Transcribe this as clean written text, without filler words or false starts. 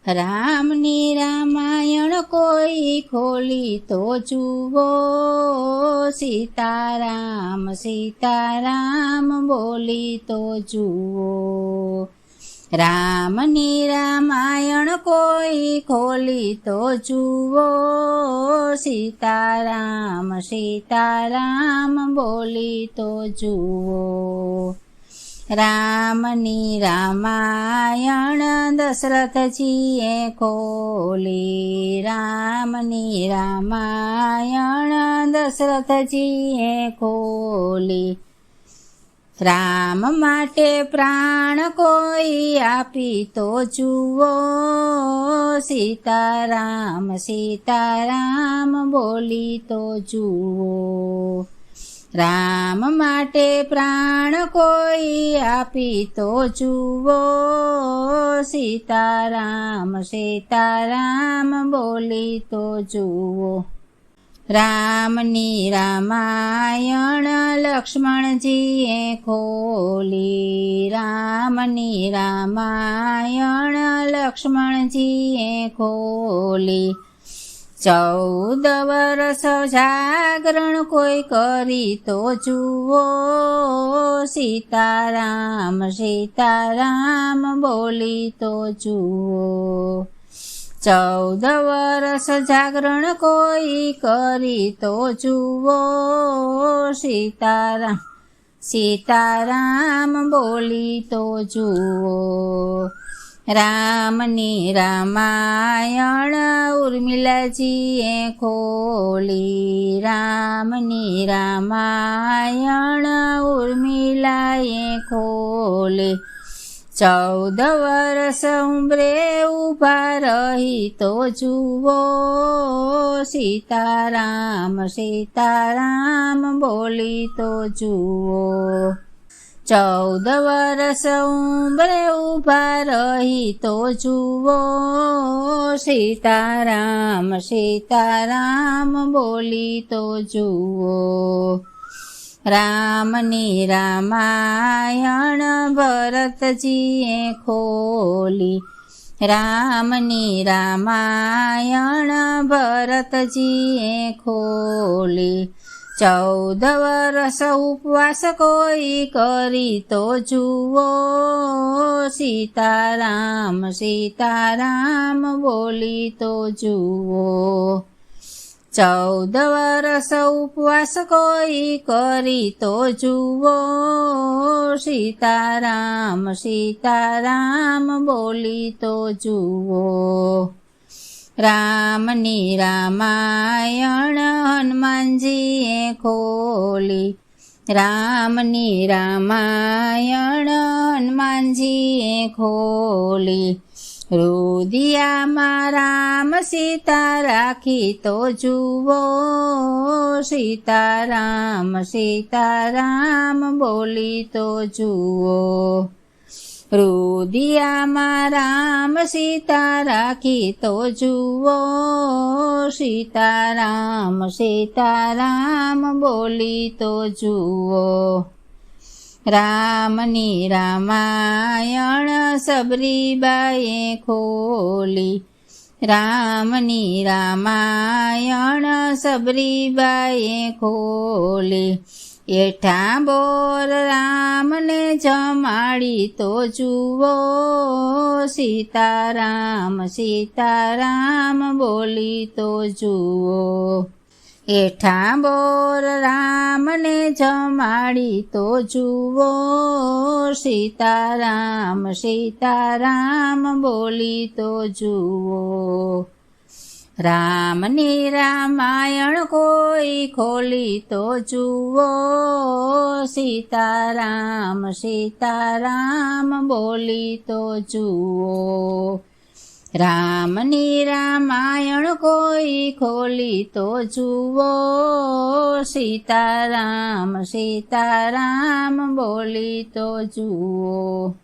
રામની રામાયણ કોઈ ખોલી તો જુઓ, સીતારામ સીતારામ બોલી તો જુઓ. રામની રામાયણ કોઈ ખોલી તો જુઓ, સીતારામ સીતારામ બોલી તો જુઓ. રામની રામાયણ દશરથજીએ ખોલી, રામની રામાયણ દશરથજીએ ખોલી. રામ માટે પ્રાણ કોઈ આપી તો જુઓ, સીતારામ સીતારામ બોલી તો જુઓ. રામ માટે પ્રાણ કોઈ આપી તો જુઓ, સીતારામ સીતારામ બોલી તો જુઓ. રામની રામાયણ લક્ષ્મણજીએ ખોલી, રામની રામાયણ લક્ષ્મણજીએ ખોલી. 14 વર્ષ જાગરણ કોઈ કરી તો જુઓ, સીતારામ સીતારામ બોલી તો જુઓ. 14 વર્ષ જાગરણ કોઈ કરી તો જુઓ, સીતારામ સીતારામ બોલી તો જુઓ. રામની રામાયણ ઉર્મિલાજીએ ખોલી, રામની રામાયણ ઉર્મિલાએ ખોલી. 14 વર્ષ ઉંબરે ઊભા રહી તો જુઓ, સીતારામ સીતારામ બોલી તો જુઓ. 14 વર્ષ ઉંબરે ઊભા રહી તો જુઓ, સીતારામ સીતારામ બોલી તો જુઓ. રામની રામાયણ ભરતજીએ ખોલી, રામની રામાયણ ભરતજીએ ખોલી. 14 વર્ષ ઉપવાસ કોઈ કરી તો જુઓ, સીતારામ સીતારામ બોલી તો જુઓ. 14 વર્ષ ઉપવાસ કોઈ કરી તો જુઓ, સીતારામ સીતારામ બોલી તો જુઓ. રામની રામાયણ હનુમાનજીએ ખોલી, રામની રામાયણ હનુમાનજીએ ખોલી. રુદિયામાં રામ સીતા રાખી તો જુઓ, સીતારામ સીતારામ બોલી તો જુઓ. રુદિયામાં રામ સીતા રાખી તો જુઓ, સીતારામ સીતારામ બોલી તો જુઓ. રામની રામાયણ સબરીબાઈએ ખોલી, રામની રામાયણ સબરીબાઈએ ખોલી. એઠા બોર રામને જમાડી તો જુઓ, સીતારામ સીતારામ બોલી તો જુઓ. એઠા બોર રામને જમાડી તો જુઓ, સીતારામ સીતારામ બોલી તો જુઓ. રામની રામાયણ કોઈ ખોલી તો જુઓ, સીતારામ સીતારામ બોલી તો જુઓ. રામની રામાયણ કોઈ ખોલી તો જુઓ, સીતારામ સીતારામ બોલી તો જુઓ.